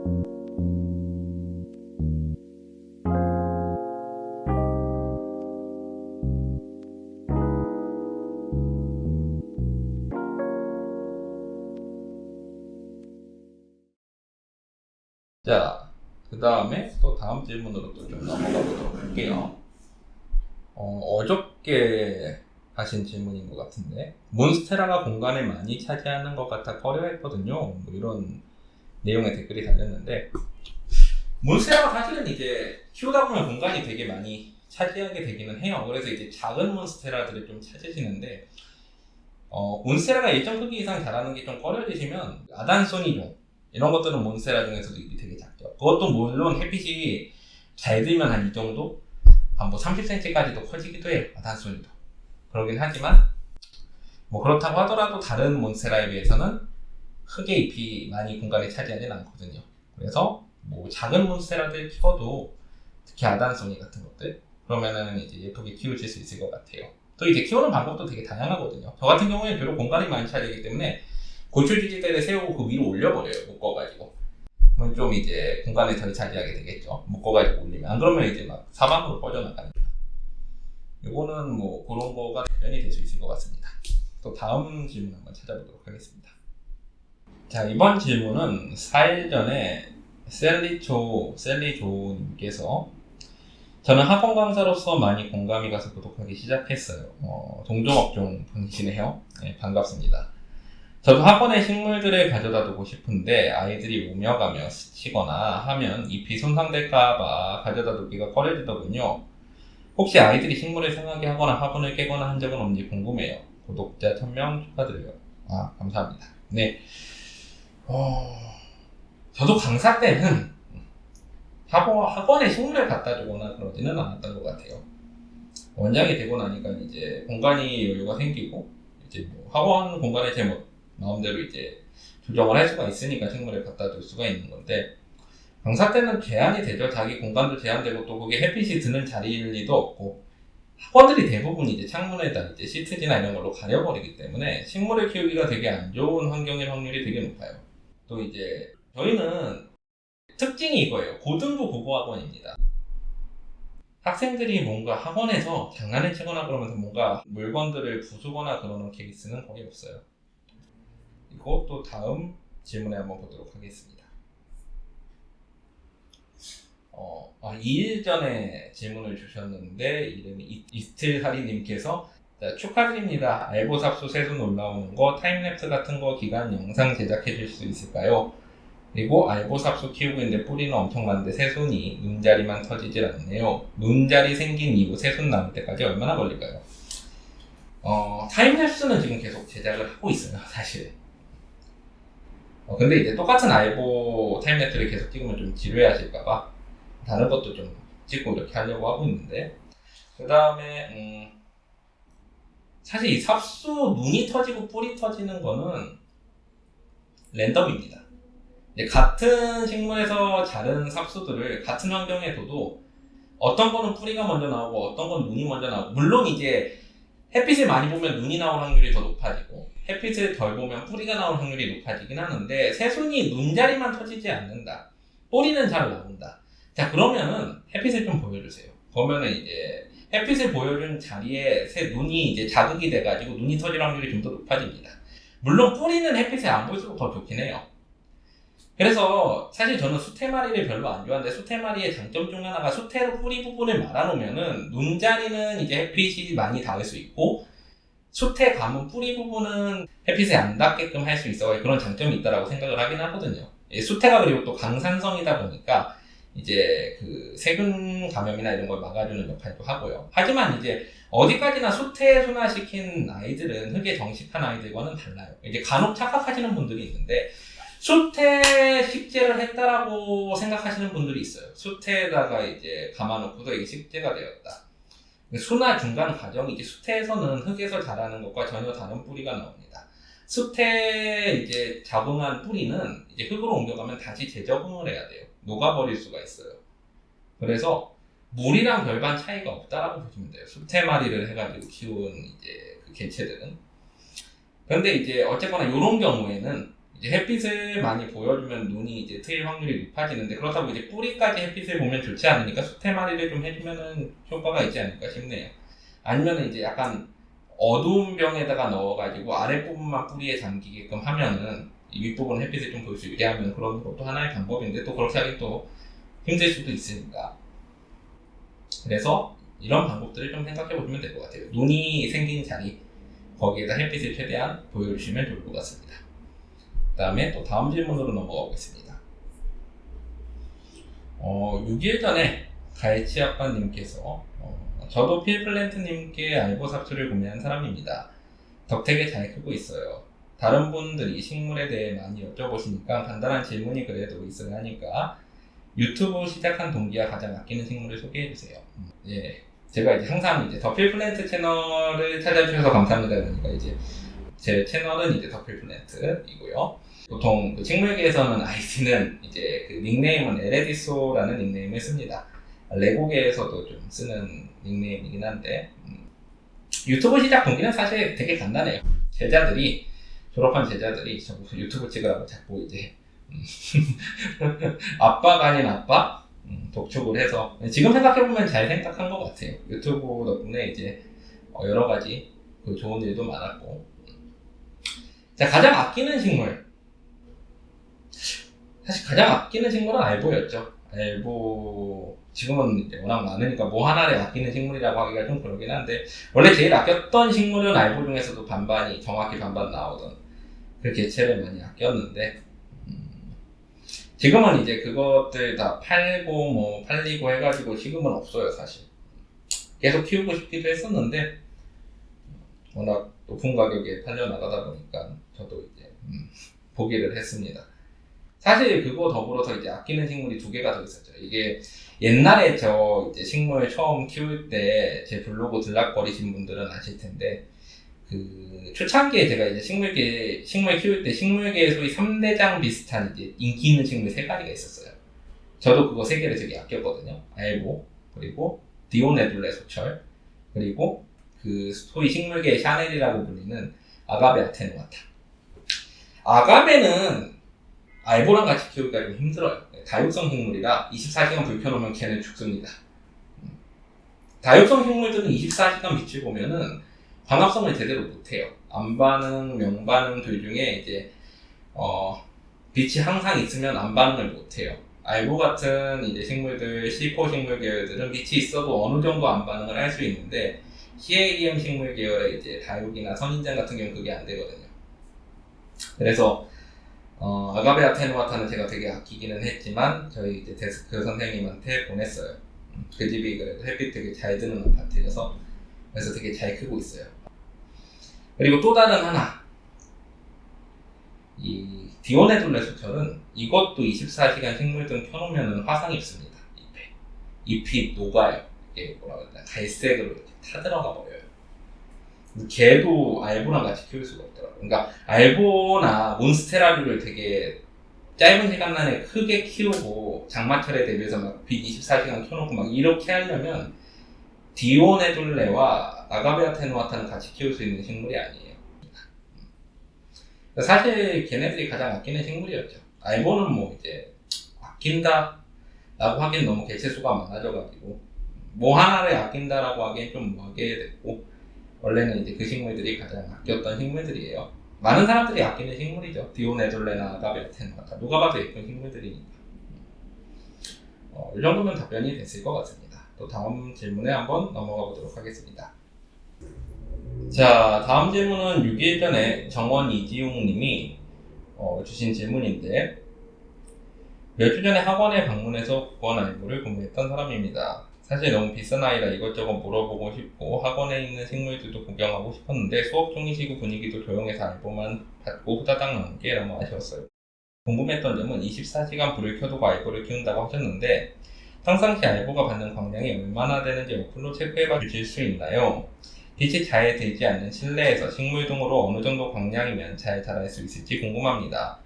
자, 그 다음에 또 다음 질문으로 또 좀 넘어가 보도록 할게요. 어저께 하신 질문인 것 같은데, 몬스테라가 공간을 많이 차지하는 것 같아 꺼려했거든요. 뭐 이런 내용의 댓글이 달렸는데, 몬스테라가 사실은 이제 키우다 보면 공간이 되게 많이 차지하게 되기는 해요. 그래서 이제 작은 몬스테라들을 좀 찾으시는데, 몬스테라가 일정 크기 이상 자라는 게 좀 꺼려지시면 아단소니종 이런 것들은 몬스테라 중에서도 입이 되게 작죠. 그것도 물론 햇빛이 잘 들면 한 이 정도? 한 뭐 30cm까지도 커지기도 해요. 아단소니도. 그러긴 하지만 뭐 그렇다고 하더라도 다른 몬스테라에 비해서는 크게 잎이 많이 공간을 차지하진 않거든요. 그래서 뭐 작은 몬스테라들 키워도 특히 아단소니 같은 것들 그러면은 이제 예쁘게 키우실 수 있을 것 같아요. 또 이제 키우는 방법도 되게 다양하거든요. 저 같은 경우에는 주로 공간이 많이 차지하기 때문에 고추지지대를 세우고 그 위로 올려버려요. 묶어가지고. 그럼 좀 이제 공간을 덜 차지하게 되겠죠. 묶어가지고 올리면. 안 그러면 이제 막 사방으로 뻗어나가니까. 요거는 뭐 그런 거가 답변이 될 수 있을 것 같습니다. 또 다음 질문 한번 찾아보도록 하겠습니다. 자, 이번 질문은 4일 전에 셀리조님께서 저는 학원 강사로서 많이 공감이 가서 구독하기 시작했어요. 동종업종 분이시네요. 네, 반갑습니다. 저도 학원에 식물들을 가져다 두고 싶은데 아이들이 오며 가며 스치거나 하면 잎이 손상될까봐 가져다 두기가 꺼려지더군요. 혹시 아이들이 식물을 상하게 하거나 화분을 깨거나 한 적은 없는지 궁금해요. 구독자 1000명 축하드려요. 아, 감사합니다. 네. 저도 강사 때는 학원에 식물을 갖다 주거나 그러지는 않았던 것 같아요. 원장이 되고 나니까 이제 공간이 여유가 생기고, 이제 뭐 학원 공간에 제 마음대로 이제 조정을 할 수가 있으니까 식물을 갖다 줄 수가 있는 건데, 강사 때는 제한이 되죠. 자기 공간도 제한되고 또 그게 햇빛이 드는 자리일 리도 없고, 학원들이 대부분 이제 창문에다 이제 시트지나 이런 걸로 가려버리기 때문에 식물을 키우기가 되게 안 좋은 환경일 확률이 되게 높아요. 또 이제 저희는 특징이 이거예요. 고등부 국어학원입니다. 학생들이 뭔가 학원에서 장난을 치거나 그러면서 뭔가 물건들을 부수거나 그러는 케이스는 거의 없어요. 그리고 또 다음 질문에 한번 보도록 하겠습니다. 2일 전에 질문을 주셨는데 이름이 이스틸하리님께서 축하드립니다. 알보삽수 새순 올라오는 거 타임랩스 같은 거 기간 영상 제작해 줄 수 있을까요? 그리고 알보삽수 키우고 있는데 뿌리는 엄청 많은데 새순이 눈자리만 터지질 않네요. 눈자리 생긴 이후 새순 나올 때까지 얼마나 걸릴까요? 타임랩스는 지금 계속 제작을 하고 있어요, 사실. 근데 이제 똑같은 알보 타임랩스를 계속 찍으면 좀 지루해하실까봐 다른 것도 좀 찍고 이렇게 하려고 하고 있는데, 그 다음에 사실 이 삽수 눈이 터지고 뿌리 터지는 거는 랜덤입니다. 같은 식물에서 자른 삽수들을 같은 환경에 둬도 어떤 거는 뿌리가 먼저 나오고 어떤 건 눈이 먼저 나오고, 물론 이제 햇빛을 많이 보면 눈이 나올 확률이 더 높아지고 햇빛을 덜 보면 뿌리가 나올 확률이 높아지긴 하는데, 새순이 눈자리만 터지지 않는다. 뿌리는 잘 나온다. 자, 그러면은 햇빛을 좀 보여주세요. 그러면은 이제 햇빛을 보여준 자리에 새 눈이 이제 자극이 돼가지고 눈이 터질 확률이 좀 더 높아집니다. 물론 뿌리는 햇빛에 안 보일수록 더 좋긴 해요. 그래서 사실 저는 수태마리를 별로 안 좋아하는데, 수태마리의 장점 중 하나가 수태로 뿌리 부분을 말아놓으면은 눈자리는 이제 햇빛이 많이 닿을 수 있고, 수태 감은 뿌리 부분은 햇빛에 안 닿게끔 할 수 있어 그런 장점이 있다라고 생각을 하긴 하거든요. 수태가 그리고 또 강산성이다 보니까 이제 그 세균 감염이나 이런 걸 막아주는 역할도 하고요. 하지만 이제 어디까지나 수태에 순화시킨 아이들은 흙에 정식한 아이들과는 달라요. 이제 간혹 착각하시는 분들이 있는데, 수태 식재를 했다라고 생각하시는 분들이 있어요. 수태에다가 이제 감아놓고서 이게 식재가 되었다. 순화 중간 과정이지, 수태에서는 흙에서 자라는 것과 전혀 다른 뿌리가 나옵니다. 수태에 이제 적응한 뿌리는 이제 흙으로 옮겨가면 다시 재적응을 해야 돼요. 녹아버릴 수가 있어요. 그래서 물이랑 별반 차이가 없다라고 보시면 돼요. 수태마리를 해가지고 키운 이제 그 개체들은. 그런데 이제 어쨌거나 이런 경우에는 이제 햇빛을 많이 보여주면 눈이 이제 트일 확률이 높아지는데, 그렇다고 이제 뿌리까지 햇빛을 보면 좋지 않으니까 수태마리를 좀 해주면은 효과가 있지 않을까 싶네요. 아니면은 이제 약간 어두운 병에다가 넣어가지고 아랫부분만 뿌리에 잠기게끔 하면은 이 윗부분 햇빛을 좀 볼 수 있게 하면 그런 것도 하나의 방법인데, 또 그렇게 하기 또 힘들 수도 있으니까. 그래서 이런 방법들을 좀 생각해 보시면 될 것 같아요. 눈이 생긴 자리, 거기에다 햇빛을 최대한 보여주시면 좋을 것 같습니다. 그 다음에 또 다음 질문으로 넘어가 보겠습니다. 6일 전에 가해치아빠님께서 저도 필플랜트님께 알보 삽수를 구매한 사람입니다. 덕택에 잘 크고 있어요. 다른 분들이 식물에 대해 많이 여쭤보시니까 간단한 질문이 그래도 있어야 하니까 유튜브 시작한 동기와 가장 아끼는 식물을 소개해주세요. 예, 제가 이제 항상 이제 더 필플랜트 채널을 찾아주셔서 감사합니다. 그러니까 이제 제 채널은 이제 더 필플랜트이고요. 보통 그 식물계에서는 아이디는 이제 그 닉네임은 에레디소라는 닉네임을 씁니다. 레고계에서도 좀 쓰는 닉네임이긴 한데, 유튜브 시작 동기는 사실 되게 간단해요. 졸업한 제자들이 저보고 유튜브 찍으라고 자꾸 이제 아빠가 아닌 아빠 독촉을 해서, 지금 생각해보면 잘 생각한 것 같아요. 유튜브 덕분에 이제 여러 가지 그 좋은 일도 많았고. 자, 가장 아끼는 식물, 사실 가장 아끼는 식물은 알보였죠. 알보, 지금은 이제 워낙 많으니까 뭐 하나를 아끼는 식물이라고 하기가 좀 그러긴 한데, 원래 제일 아꼈던 식물은 알보 중에서도 정확히 반반 나오던 그 개체를 많이 아꼈는데, 지금은 이제 그것들 다 팔리고 해가지고 지금은 없어요, 사실. 계속 키우고 싶기도 했었는데, 워낙 높은 가격에 팔려나가다 보니까 저도 이제 포기를 했습니다. 사실 그거 더불어서 이제 아끼는 식물이 2개가 더 있었죠. 이게 옛날에 저 이제 식물 처음 키울 때 제 블로그 들락거리신 분들은 아실 텐데, 그 초창기에 제가 이제 식물 키울 때 식물계의 소위 3대장 비슷한 이제 인기 있는 식물 3가지가 있었어요. 저도 그거 3개를 되게 아꼈거든요. 알보, 그리고 디오네둘레 소철, 그리고 그 소위 식물계의 샤넬이라고 불리는 아가베 아테누아타. 아가베는 알보랑 같이 키우기가 좀 힘들어요. 다육성 식물이라 24시간 불 켜놓으면 걔는 죽습니다. 다육성 식물들은 24시간 빛을 보면은 광합성을 제대로 못해요. 암반응, 명반응들 중에 이제 빛이 항상 있으면 암반응을 못해요. 알보 같은 이제 식물들, C4 식물 계열들은 빛이 있어도 어느 정도 암반응을 할 수 있는데, CAEM 식물 계열의 이제 다육이나 선인장 같은 경우는 그게 안 되거든요. 그래서 아가베 아테누아타는 제가 되게 아끼기는 했지만 저희 이제 데스크 선생님한테 보냈어요. 그 집이 그래도 햇빛 되게 잘 드는 아파트여서, 그래서 되게 잘 크고 있어요. 그리고 또 다른 하나, 이 디오네둘레 소철은 이것도 24시간 식물등 켜놓으면 화상 입습니다. 잎이 녹아요. 이게 뭐라고 해야 되나, 갈색으로 이렇게 타들어가 버려요. 걔도 알보랑 같이 키울 수가 없더라고요. 그러니까 알보나 몬스테라류를 되게 짧은 시간 안에 크게 키우고 장마철에 대비해서 막 빛 24시간 켜놓고 막 이렇게 하려면 디오네둘레와 아가베 아테누아타는 같이 키울 수 있는 식물이 아니에요. 사실 걔네들이 가장 아끼는 식물이었죠. 알보는 뭐 이제 아낀다 라고 하기엔 너무 개체수가 많아져가지고 뭐 하나를 아낀다라고 하기엔 좀 뭐하게 됐고, 원래는 이제 그 식물들이 가장 아꼈던 식물들이에요. 많은 사람들이 아끼는 식물이죠. 디오네둘레나 아가베 아테누아타, 누가 봐도 예쁜 식물들이니까. 이 정도면 답변이 됐을 것 같습니다. 또 다음 질문에 한번 넘어가 보도록 하겠습니다. 자, 다음 질문은 6일 전에 정원 이지용 님이 주신 질문인데, 몇 주 전에 학원에 방문해서 국원 알보를 구매했던 사람입니다. 사실 너무 비싼 아이라 이것저것 물어보고 싶고 학원에 있는 식물들도 구경하고 싶었는데 수업 중이시고 분위기도 조용해서 알보만 받고 후다닥 나온 게 너무 아쉬웠어요. 궁금했던 점은 24시간 불을 켜두고 알보를 키운다고 하셨는데, 평상시 알보가 받는 광량이 얼마나 되는지 어플로 체크해봐 주실 수 있나요? 빛이 잘 들지 않는 실내에서 식물 등으로 어느 정도 광량이면 잘 자랄 수 있을지 궁금합니다.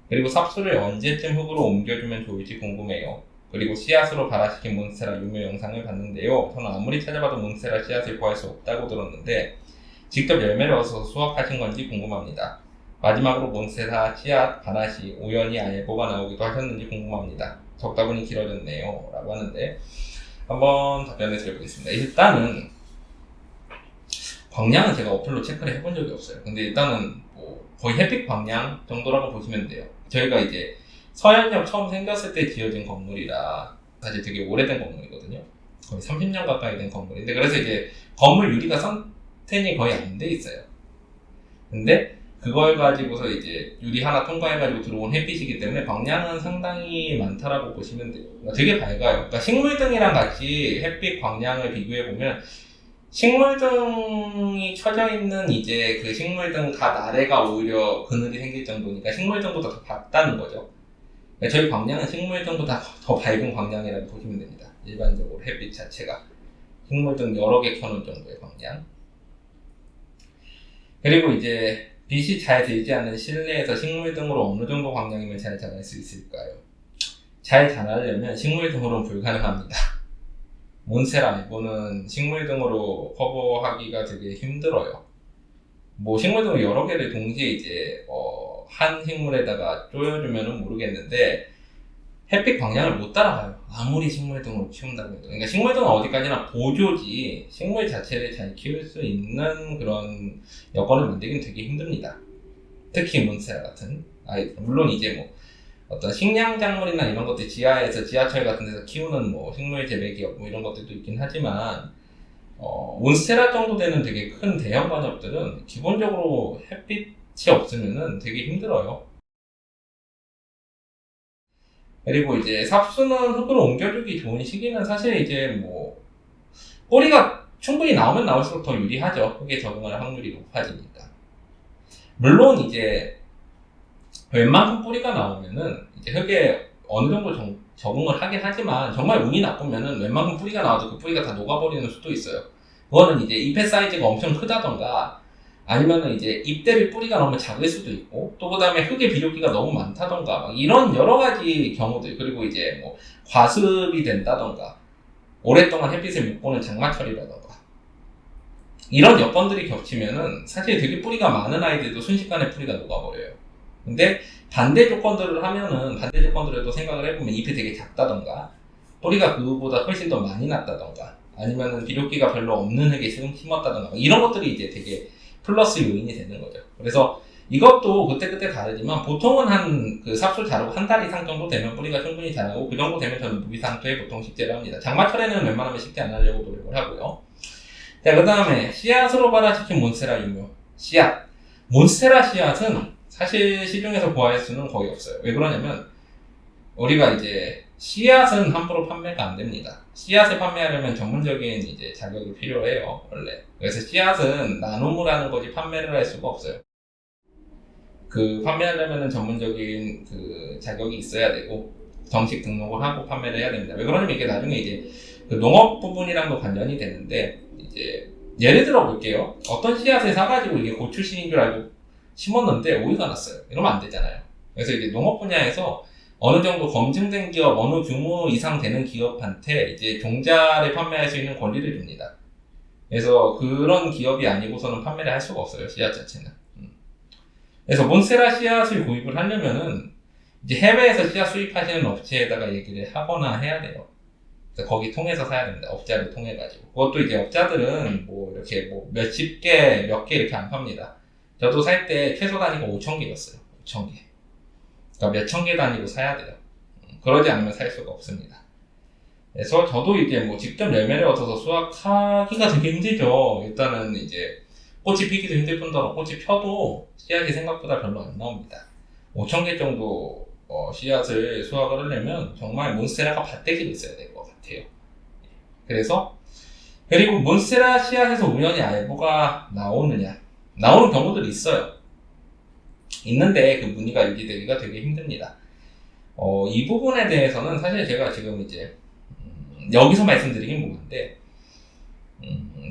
그리고 삽수를 언제쯤 흙으로 옮겨주면 좋을지 궁금해요. 그리고 씨앗으로 발화시킨 몬스테라 유묘 영상을 봤는데요. 저는 아무리 찾아봐도 몬스테라 씨앗을 구할 수 없다고 들었는데 직접 열매를 얻어서 수확하신 건지 궁금합니다. 마지막으로 몬스테라, 씨앗, 바나시, 우연히 아예보가 나오기도 하셨는지 궁금합니다. 적다 보니 길어졌네요. 라고 하는데 한번 답변을 드려보겠습니다. 일단은 광량은 제가 어플로 체크를 해본 적이 없어요. 근데 일단은 뭐 거의 햇빛 광량 정도라고 보시면 돼요. 저희가 이제 서현역 처음 생겼을 때 지어진 건물이라 사실 되게 오래된 건물이거든요. 거의 30년 가까이 된 건물인데, 그래서 이제 건물 유리가 선텐이 거의 안 돼 있어요. 근데 그걸 가지고서 이제 유리 하나 통과해가지고 들어온 햇빛이기 때문에 광량은 상당히 많다라고 보시면 돼요. 그러니까 되게 밝아요. 그러니까 식물등이랑 같이 햇빛 광량을 비교해보면 식물등이 쳐져 있는 이제 그 식물등 갓 아래가 오히려 그늘이 생길 정도니까 식물등보다 더 밝다는 거죠. 그러니까 저희 광량은 식물등보다 더 밝은 광량이라고 보시면 됩니다. 일반적으로 햇빛 자체가 식물등 여러 개 켜놓은 정도의 광량. 그리고 이제 빛이 잘 들지 않는 실내에서 식물등으로 어느 정도 광량이면 잘 자랄 수 있을까요? 잘 자라려면 식물등으로는 불가능합니다. 몬스테라 아예보는 식물등으로 커버하기가 되게 힘들어요. 뭐 식물등을 여러 개를 동시에 이제 한 식물에다가 쪼여주면은 모르겠는데 햇빛 광량을 못 따라가요. 아무리 식물등으로 키운다고 해도. 그러니까 식물등은 어디까지나 보조지 식물 자체를 잘 키울 수 있는 그런 여건을 만들기는 되게 힘듭니다. 특히 몬스테라 같은 아이들. 물론 이제 뭐 어떤 식량작물이나 이런 것들 지하에서 지하철 같은 데서 키우는 뭐 식물 재배 기업 뭐 이런 것들도 있긴 하지만 몬스테라 정도 되는 되게 큰 대형 관엽들은 기본적으로 햇빛이 없으면은 되게 힘들어요. 그리고 이제 삽수는 흙으로 옮겨주기 좋은 시기는 사실 이제 뭐 뿌리가 충분히 나오면 나올수록 더 유리하죠. 흙에 적응할 확률이 높아지니까. 물론 이제 웬만큼 뿌리가 나오면은 이제 흙에 어느 정도 적응을 하긴 하지만 정말 운이 나쁘면은 웬만큼 뿌리가 나와도 그 뿌리가 다 녹아버리는 수도 있어요. 그거는 이제 잎의 사이즈가 엄청 크다던가 아니면은 이제 잎 대비 뿌리가 너무 작을 수도 있고, 또 그 다음에 흙의 비료기가 너무 많다던가 막 이런 여러 가지 경우들, 그리고 이제 뭐 과습이 된다던가 오랫동안 햇빛을 못 보는 장마철이라던가 이런 여건들이 겹치면은 사실 되게 뿌리가 많은 아이들도 순식간에 뿌리가 녹아버려요. 근데 반대 조건들을 하면은 반대 조건들을 또 생각을 해보면 잎이 되게 작다던가 뿌리가 그거보다 훨씬 더 많이 났다던가 아니면은 비료기가 별로 없는 흙에 심었다던가 이런 것들이 이제 되게 플러스 요인이 되는 거죠. 그래서 이것도 그때그때 다르지만 보통은 한 그 삽술 자르고 한 달 이상 정도 되면 뿌리가 충분히 자라고 그 정도 되면 저는 무비상토에 보통 식재를 합니다. 장마철에는 웬만하면 식재 안 하려고 노력을 하고요. 자, 그 다음에 씨앗으로 발화시킨 몬스테라 유묘. 씨앗. 몬스테라 씨앗은 사실 시중에서 구할 수는 거의 없어요. 왜 그러냐면 우리가 이제 씨앗은 함부로 판매가 안 됩니다. 씨앗을 판매하려면 전문적인 이제 자격이 필요해요, 원래. 그래서 씨앗은 나눔을 하는 거지 판매를 할 수가 없어요. 그 판매하려면 전문적인 그 자격이 있어야 되고 정식 등록을 하고 판매를 해야 됩니다. 왜 그러냐면 이게 나중에 이제 그 농업 부분이랑도 관련이 되는데 이제 예를 들어 볼게요. 어떤 씨앗을 사가지고 이게 고추 씨인 줄 알고 심었는데 오이가 났어요. 이러면 안 되잖아요. 그래서 이제 농업 분야에서 어느 정도 검증된 기업, 어느 규모 이상 되는 기업한테 이제 종자를 판매할 수 있는 권리를 줍니다. 그래서 그런 기업이 아니고서는 판매를 할 수가 없어요, 씨앗 자체는. 그래서 몬스테라 씨앗을 구입을 하려면은 이제 해외에서 씨앗 수입하시는 업체에다가 얘기를 하거나 해야 돼요. 그래서 거기 통해서 사야 됩니다. 업자를 통해가지고. 그것도 이제 업자들은 뭐 이렇게 뭐 몇십 개, 몇 개 이렇게 안 팝니다. 저도 살 때 최소 단위가 5,000개였어요. 5,000개. 그러니까 몇천 개 단위로 사야 돼요. 그러지 않으면 살 수가 없습니다. 그래서 저도 이제 뭐 직접 열매를 얻어서 수확하기가 되게 힘들죠. 일단은 이제 꽃이 피기도 힘들 뿐더러 꽃이 펴도 씨앗이 생각보다 별로 안 나옵니다. 5,000개 정도 씨앗을 수확을 하려면 정말 몬스테라가 밭대기로 있어야 될 것 같아요. 그래서 그리고 몬스테라 씨앗에서 우연히 아예보가 나오는 경우들이 있어요. 있는데 그 무늬가 유지되기가 되게 힘듭니다. 이 부분에 대해서는 사실 제가 지금 이제 여기서 말씀드리긴 뭐한데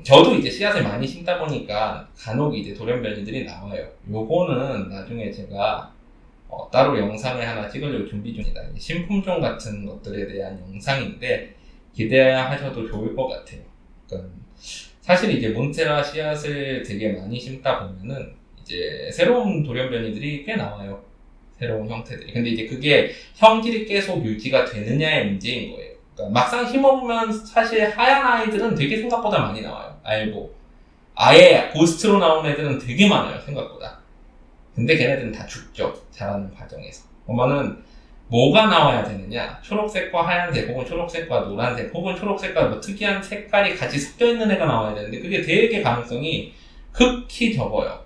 저도 이제 씨앗을 많이 심다 보니까 간혹 이제 돌연변이들이 나와요. 요거는 나중에 제가 따로 영상을 하나 찍으려고 준비 중입니다. 신품종 같은 것들에 대한 영상인데 기대하셔도 좋을 것 같아요. 그러니까 사실 이제 몬스테라 씨앗을 되게 많이 심다 보면은 이제 새로운 돌연변이들이 꽤 나와요. 새로운 형태들이. 근데 이제 그게 형질이 계속 유지가 되느냐의 문제인 거예요. 그러니까 막상 심어보면 사실 하얀 아이들은 되게 생각보다 많이 나와요. 알고. 아예 고스트로 나온 애들은 되게 많아요, 생각보다. 근데 걔네들은 다 죽죠, 자라는 과정에서. 그러면은 뭐가 나와야 되느냐? 초록색과 하얀색, 혹은 초록색과 노란색, 혹은 초록색과 뭐 특이한 색깔이 같이 섞여 있는 애가 나와야 되는데 그게 되게 가능성이 극히 적어요.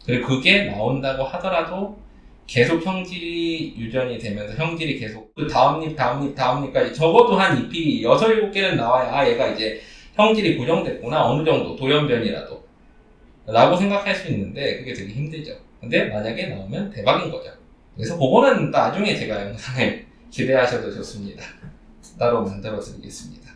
그리고 그게 나온다고 하더라도 계속 형질이 유전이 되면서 형질이 계속 그 다음 잎까지 적어도 한 잎이 6, 7개는 나와야 얘가 이제 형질이 고정됐구나, 어느 정도 돌연변이라도 라고 생각할 수 있는데 그게 되게 힘들죠. 근데 만약에 나오면 대박인 거죠. 그래서 그거는 나중에 제가 영상을 기대하셔도 좋습니다. 따로 만들어 드리겠습니다.